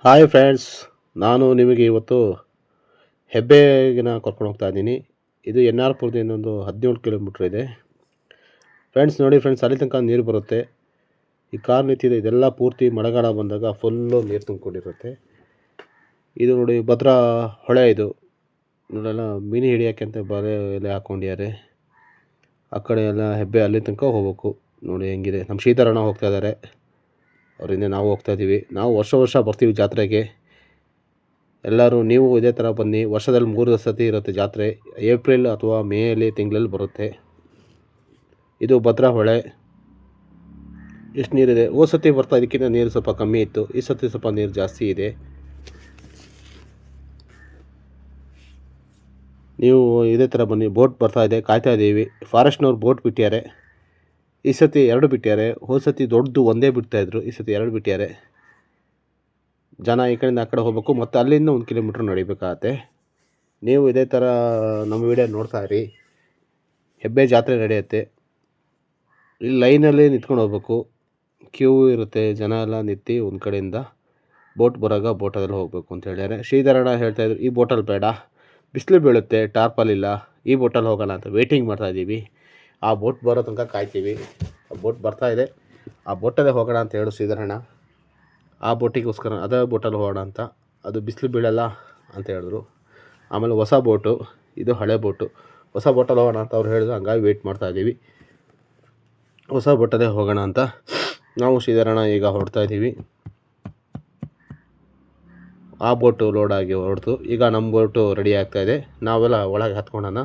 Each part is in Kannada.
ಹಾಯ್ ಫ್ರೆಂಡ್ಸ್, ನಾನು ನಿಮಗೆ ಇವತ್ತು ಹೆಬ್ಬೇಗಿನ ಕರ್ಕೊಂಡು ಹೋಗ್ತಾ ಇದ್ದೀನಿ. ಇದು ಎನ್ ಆರ್ ಪುರದಿಂದ ಒಂದು 17 ಕಿಲೋಮೀಟ್ರ್ ಇದೆ. ಫ್ರೆಂಡ್ಸ್ ನೋಡಿ ಫ್ರೆಂಡ್ಸ್, ಅಲ್ಲಿ ತನಕ ನೀರು ಬರುತ್ತೆ. ಈ ಕಾರ್ ನಿಂತಿದೆ, ಇದೆಲ್ಲ ಪೂರ್ತಿ ಮಳೆಗಾಲ ಬಂದಾಗ ಫುಲ್ಲು ನೀರು ತುಂಬಿಕೊಂಡಿರುತ್ತೆ. ಇದು ನೋಡಿ ಭದ್ರಾ ಹೊಳೆ. ಇದು ನೋಡೆಲ್ಲ ಮೀನು ಹಿಡಿಯೋಕ್ಕೆ ಅಂತ ಬಲೆ ಎಲೆ ಹಾಕ್ಕೊಂಡಿದ್ದಾರೆ. ಆ ಕಡೆ ಎಲ್ಲ ಹೆಬ್ಬೆ ಅಲ್ಲಿ ತನಕ ಹೋಗ್ಬೇಕು. ನೋಡಿ ಹೆಂಗಿದೆ. ನಮ್ಮ ಶ್ರೀಧರಣ್ಣ ಹೋಗ್ತಾ ಇದ್ದಾರೆ, ಅವರಿಂದ ನಾವು ಹೋಗ್ತಾ ಇದ್ದೀವಿ. ನಾವು ವರ್ಷ ಬರ್ತೀವಿ ಜಾತ್ರೆಗೆ. ಎಲ್ಲರೂ ನೀವು ಇದೇ ಥರ ಬನ್ನಿ. ವರ್ಷದಲ್ಲಿ 3 ಸತಿ ಇರುತ್ತೆ ಜಾತ್ರೆ. ಏಪ್ರಿಲ್ ಅಥವಾ ಮೇಯಲ್ಲಿ ತಿಂಗಳಲ್ಲಿ ಬರುತ್ತೆ. ಇದು ಭದ್ರಾ ಹೊಳೆ. ಎಷ್ಟು ನೀರಿದೆ. ಹೋದ ಸತಿ ಬರ್ತಾ ಇದಕ್ಕಿಂತ ನೀರು ಸ್ವಲ್ಪ ಕಮ್ಮಿ ಇತ್ತು, ಈ ಸತಿ ಸ್ವಲ್ಪ ನೀರು ಜಾಸ್ತಿ ಇದೆ. ನೀವು ಇದೇ ಥರ ಬನ್ನಿ. ಬೋಟ್ ಬರ್ತಾ ಇದೆ, ಕಾಯ್ತಾ ಇದ್ದೀವಿ. ಫಾರೆಸ್ಟ್ನವ್ರು ಬೋಟ್ ಬಿಟ್ಟಿದ್ದಾರೆ. ಈ ಸತಿ 2 ಬಿಟ್ಟಿದ್ದಾರೆ. ಹೋದ ಸತಿ ದೊಡ್ಡದು ಒಂದೇ ಬಿಡ್ತಾಯಿದ್ರು, ಈ ಸತಿ 2 ಬಿಟ್ಟಿದ್ದಾರೆ. ಜನ ಈ ಕಡೆಯಿಂದ ಆ ಕಡೆ ಹೋಗ್ಬೇಕು, ಮತ್ತು ಅಲ್ಲಿಂದ 1 ಕಿಲೋಮೀಟ್ರ್ ನಡಿಬೇಕಾಗತ್ತೆ. ನೀವು ಇದೇ ಥರ ನಮ್ಮ ವಿಡಿಯೋ ನೋಡ್ತಾ ಇರಿ. ಹೆಬ್ಬೆ ಜಾತ್ರೆ ನಡೆಯುತ್ತೆ. ಇಲ್ಲಿ ಲೈನಲ್ಲಿ ನಿಂತ್ಕೊಂಡು ಹೋಗ್ಬೇಕು, ಕ್ಯೂ ಇರುತ್ತೆ. ಜನ ಎಲ್ಲ ನಿಂತು ಒಂದು ಕಡೆಯಿಂದ ಬೋಟ್ ಬರೋಗ ಬೋಟಲ್ಲಿ ಹೋಗಬೇಕು ಅಂತ ಹೇಳಿದ್ದಾರೆ. ಶ್ರೀಧರಣ್ಣ ಹೇಳ್ತಾಯಿದ್ರು, ಈ ಬೋಟಲ್ಲಿ ಬೇಡ, ಬಿಸಿಲು ಬೀಳುತ್ತೆ, ಟಾರ್ಪಲಿಲ್ಲ, ಈ ಬೋಟಲ್ಲಿ ಹೋಗೋಣ ಅಂತ ವೇಟಿಂಗ್ ಮಾಡ್ತಾಯಿದ್ದೀವಿ. ಆ ಬೋಟ್ ಬರೋ ತನಕ ಕಾಯ್ತೀವಿ. ಆ ಬೋಟ್ ಬರ್ತಾಯಿದೆ, ಆ ಬೋಟಲ್ಲೇ ಹೋಗೋಣ ಅಂತ ಹೇಳು ಶ್ರೀಧರಣ್ಣ. ಆ ಬೋಟಿಗೋಸ್ಕರ ಅದೇ ಬೋಟಲ್ಲಿ ಹೋಗೋಣ ಅಂತ. ಅದು ಬಿಸಿಲು ಬೀಳಲ್ಲ ಅಂತ ಹೇಳಿದ್ರು. ಆಮೇಲೆ ಹೊಸ ಬೋಟು, ಇದು ಹಳೆ ಬೋಟು. ಹೊಸ ಬೋಟಲ್ಲಿ ಹೋಗೋಣ ಅಂತ ಅವ್ರು ಹೇಳಿದ್ರು, ಹಂಗಾಗಿ ವೆಯ್ಟ್ ಮಾಡ್ತಾಯಿದ್ದೀವಿ. ಹೊಸ ಬೋಟಲ್ಲೇ ಹೋಗೋಣ ಅಂತ ನಾವು ಶ್ರೀಧರಣ್ಣ ಈಗ ಹೊರಡ್ತಾ ಇದ್ದೀವಿ. ಆ ಬೋಟು ಲೋಡಾಗಿ ಹೊರಡ್ತು. ಈಗ ನಮ್ಮ ಬೋಟು ರೆಡಿ ಆಗ್ತಾಯಿದೆ. ನಾವೆಲ್ಲ ಒಳಗೆ ಹತ್ಕೊಳ್ಳೋಣ.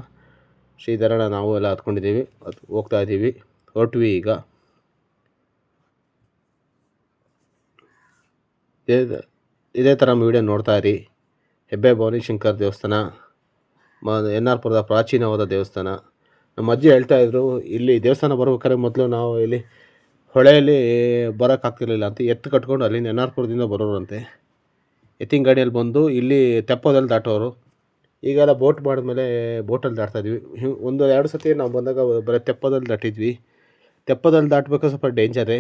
ಶ್ರೀಧರಣ್ಣ ನಾವು ಎಲ್ಲ ಹತ್ಕೊಂಡಿದ್ದೀವಿ, ಹೋಗ್ತಾ ಇದ್ದೀವಿ, ಹೊರಟ್ವಿ ಈಗ. ಇದೇ ಥರ ನಮ್ಮ ವಿಡಿಯೋ ನೋಡ್ತಾ ಇರಿ. ಹೆಬ್ಬೆ ಭವಾನಿ ಶಂಕರ್ ದೇವಸ್ಥಾನ, ಎನ್ ಆರ್ ಪುರದ ಪ್ರಾಚೀನವಾದ ದೇವಸ್ಥಾನ. ನಮ್ಮ ಅಜ್ಜಿ ಹೇಳ್ತಾಯಿದ್ರು, ಇಲ್ಲಿ ದೇವಸ್ಥಾನ ಬರ್ಬೇಕಾದ್ರೆ ಮೊದಲು ನಾವು ಇಲ್ಲಿ ಹೊಳೆಯಲ್ಲಿ ಬರೋಕ್ಕಾಗ್ತಿರ್ಲಿಲ್ಲ ಅಂತ ಎತ್ತು ಕಟ್ಕೊಂಡು ಅಲ್ಲಿಂದ ಎನ್ ಆರ್ ಪುರದಿಂದ ಬರೋರಂತೆ. ಎತ್ತಿನ ಗಾಡಿಯಲ್ಲಿ ಬಂದು ಇಲ್ಲಿ ತೆಪ್ಪದಲ್ಲಿ ದಾಟೋರು. ಈಗೆಲ್ಲ ಬೋಟ್ ಮಾಡಿದ್ಮೇಲೆ ಬೋಟಲ್ಲಿ ದಾಟ್ತಾಯಿದ್ವಿ. 1-2 ಸತಿ ನಾವು ಬಂದಾಗ ಬರೀ ತೆಪ್ಪದಲ್ಲಿ ದಾಟಿದ್ವಿ. ತೆಪ್ಪದಲ್ಲಿ ದಾಟಬೇಕು, ಸ್ವಲ್ಪ ಡೇಂಜರೇ.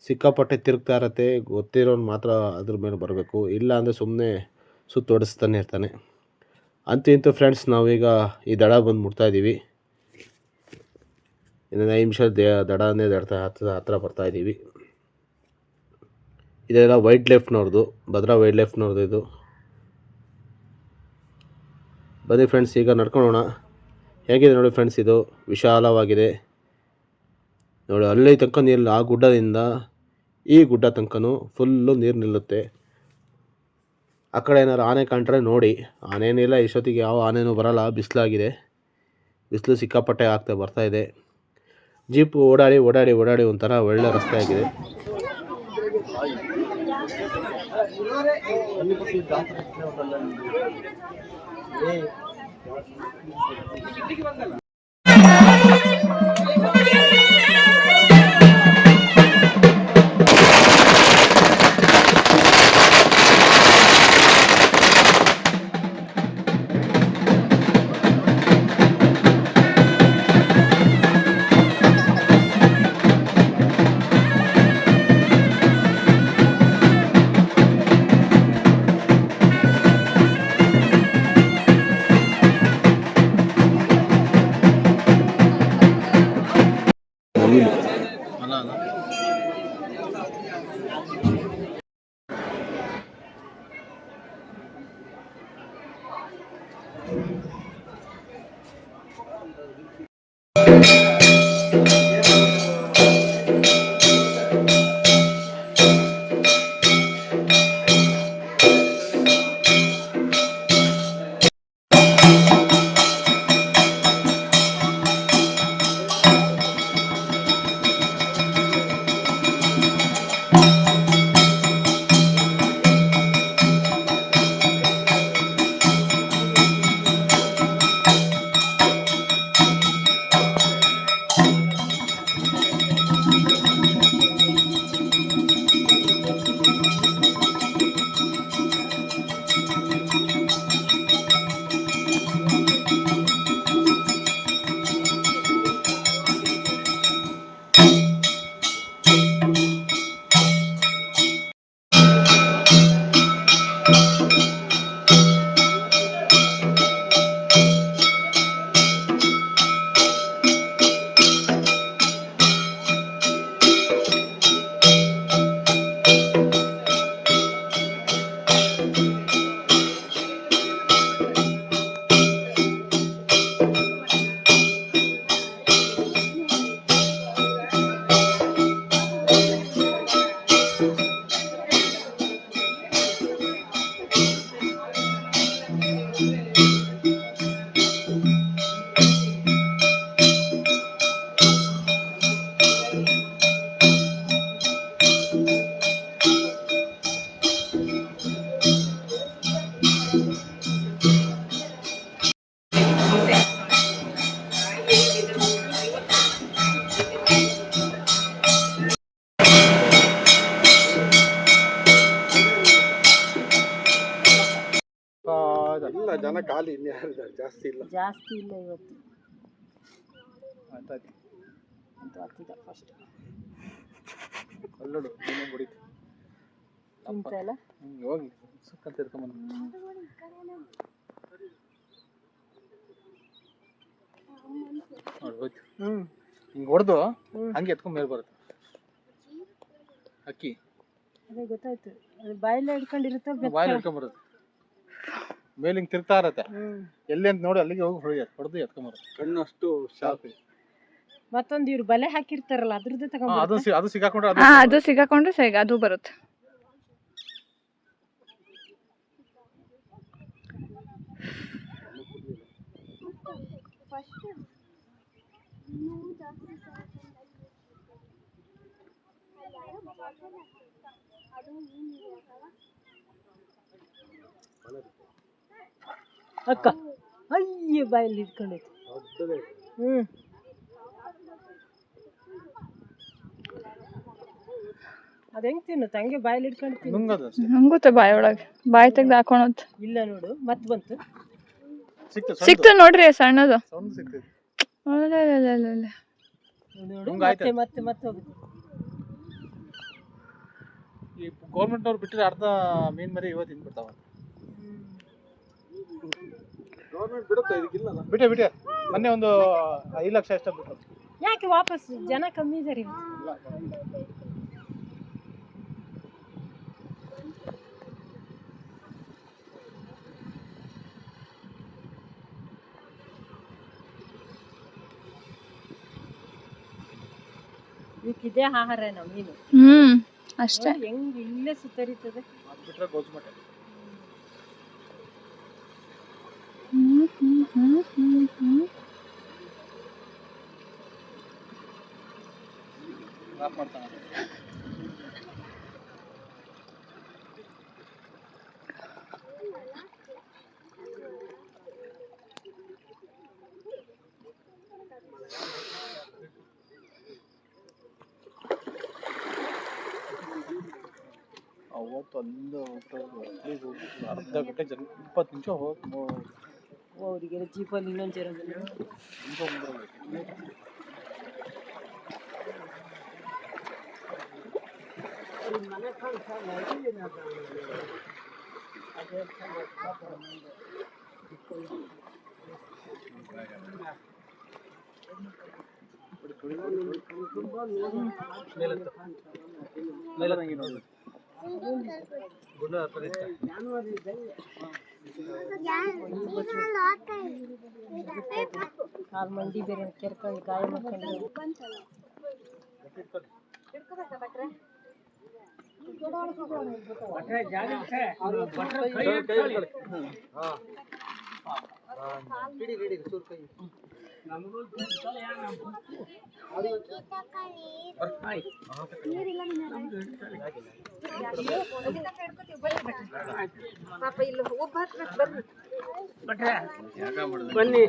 ಸಿಕ್ಕಾಪಟ್ಟೆ ತಿರುಗ್ತಾ ಇರತ್ತೆ. ಗೊತ್ತಿರೋನು ಮಾತ್ರ ಅದ್ರ ಮೇಲೆ ಬರಬೇಕು, ಇಲ್ಲ ಅಂದರೆ ಸುಮ್ಮನೆ ಸುತ್ತೋಡಿಸ್ತಾನೆ ಇರ್ತಾನೆ. ಅಂತೂ ಫ್ರೆಂಡ್ಸ್, ನಾವೀಗ ಈ ದಡ ಬಂದು ಮುಟ್ತಾಯಿದ್ದೀವಿ. ಇನ್ನೊಂದು 5 ನಿಮಿಷ ದಡನೇ ಹತ್ರ ಬರ್ತಾಯಿದ್ದೀವಿ. ಇದೆಲ್ಲ ವೈಲ್ಡ್ ಲೈಫ್ನವ್ರದ್ದು, ಭದ್ರಾ ವೈಲ್ಡ್ ಲೈಫ್ನವ್ರದ್ದು ಇದು. ಬನ್ನಿ ಫ್ರೆಂಡ್ಸ್, ಈಗ ನಡ್ಕೊಳ್ಳೋಣ. ಹೇಗಿದೆ ನೋಡಿ ಫ್ರೆಂಡ್ಸ್, ಇದು ವಿಶಾಲವಾಗಿದೆ ನೋಡಿ. ಅಲ್ಲಿ ತನಕ ನೀರು, ಆ ಗುಡ್ಡದಿಂದ ಈ ಗುಡ್ಡ ತನಕನೂ ಫುಲ್ಲು ನೀರು ನಿಲ್ಲುತ್ತೆ. ಆ ಕಡೆ ಏನಾದ್ರು ಆನೆ ಕಂಡ್ರೆ ನೋಡಿ. ಆನೇನಿಲ್ಲ, ಇಷ್ಟೊತ್ತಿಗೆ ಯಾವ ಆನೆನೂ ಬರೋಲ್ಲ, ಬಿಸಿಲಾಗಿದೆ. ಬಿಸಿಲು ಸಿಕ್ಕಾಪಟ್ಟೆ ಬರ್ತಾಯಿದೆ. ಜೀಪ್ ಓಡಾಡಿ ಒಂಥರ ಒಳ್ಳೆ ರಸ್ತೆ ಆಗಿದೆ. ಇಲ್ಲ ಜನ ಖಾಲಿ, ಇನ್ಯಾರಿದ್ದಾರೆ, ಜಾಸ್ತಿ ಇಲ್ಲ ಇವತ್ತು. ಆಯ್ತಾಯ್ತು ಅಂತ ಹತ್ತಿದ ಫಸ್ಟ್ ಅಲ್ಲೋಡು ನೀನು ಬಿಡಿತು ಇಂತಲ್ಲ ಹೋಗಿ ಸುಕ್ಕಂತ ಇರ್ಕೊಂಬಂದು ನೋಡಿ ಹೋಯ್ತು. ಹಿಂಗೆ ಹೊಡೆದು ಹಂಗೆ ಎತ್ಕೊಂಡ್ ಮೇಲೆ ಬರುತ್ತೆ ಅಕ್ಕಿ. ಅದೇ ಗೊತ್ತಾಯ್ತು, ಅದು ಬಾಯಲ್ಲಿ ಹಿಡ್ಕೊಂಡಿರುತ್ತೆ, ಬಾಯಲ್ಲಿ ಹಿಡ್ಕೊಂಡ್ ಬರುತ್ತೆ, ಮೇಲೆ ಹಿಂಗೆ ತಿರ್ತಾ ಇರತ್ತೆ. ಎಲ್ಲಿ ಅಂತ ನೋಡಿ ಅಲ್ಲಿಗೆ ಹೋಗಿ ಹೊಡೆದು ಎತ್ಕೊಂಬರುತ್ತೆ. ಕಣ್ಣು ಅಷ್ಟು ಶಾರ್ಪ್. ಮತ್ತೊಂದು ಇವ್ರು ಬಲೆ ಹಾಕಿರ್ತಾರಲ್ಲ ಅದ್ರದ್ದು ತಗೊಂಡು ಅದು ಸಿಗಾಕೊಂಡ್ರೆ ಅದು ಸಿಗಾಕೊಂಡ್ರೆ ಸರಿ ಅದು ಬರುತ್ತೆ. ಅಕ್ಕ ಅಯ್ಯ ಬಾಯಲ್ಲಿ ಇಟ್ಕೊಂಡೈತಿ. ಅದ ಹೆಂಗ್ ತಿನ್ನುತ್ತ ಹಂಗೆ ಬಾಯಲ್ಲಿ ಇಟ್ಕೊಂಡು ನಂಗುತ್ತೆ ಬಾಯಿ ಒಳಗೆ, ಬಾಯಿ ತೆಗ್ದು ಹಾಕೊಳತ್. ಇಲ್ಲ ನೋಡು ಮತ್ ಬಂತು, ಸಿಕ್ತು ನೋಡ್ರಿ ಸಣ್ಣದು. ನೋಡು ಮತ್ತೆ ಮತ್ತೆ ಮತ್ತೆ ಹೋಗುತ್ತೆ. ಈ ಗೌರ್ಮೆಂಟ್ ಅವ್ರು ಬಿಟ್ಟರೆ ಅರ್ಧ ಮೀನ್ ಮರಿ ಇವತ್ತು ತಿಂದ್ಬಿಡ್ತಾವ. ಗೌರ್ಮೆಂಟ್ ಬಿಡುತ್ತೆ ಇದಕ್ಕಿಲ್ಲ. ಬಿಟ್ಟೆ ಮೊನ್ನೆ ಒಂದು 5 ಲಕ್ಷ ಅಷ್ಟೇ ಬಿಟ್ಟರು. ಯಾಕೆ ವಾಪಸ್ ಜನ ಕಮ್ಮಿ ಇದಾರೆ ಇದೇ ಆಹಾರ ನಾವು ಮೀನು. ಅಷ್ಟೇ. ಹೆಂಗ್ ಇಲ್ಲೇ ಸುತ್ತರಿತದೆ. ಬಿಟ್ರೆ ಗೋಜುಮಟ್ಟೆ. ಅವತ್ತು ಅಲ್ಲಿಂದ ಅರ್ಧ ಗಂಟೆ 20 ನಿಮಿಷ ಅವರಿಗೆ ಜೀಪಲ್ಲಿ ಇನ್ನೊಂದು ಜನ ಕಾಲ್ ಮಂಡಿ ಬೇರೆ ಕೆರ್ಕೊಂಡು ಗಾಯ ಮಾಡ್ಕೊಂಡು ಬನ್ನಿ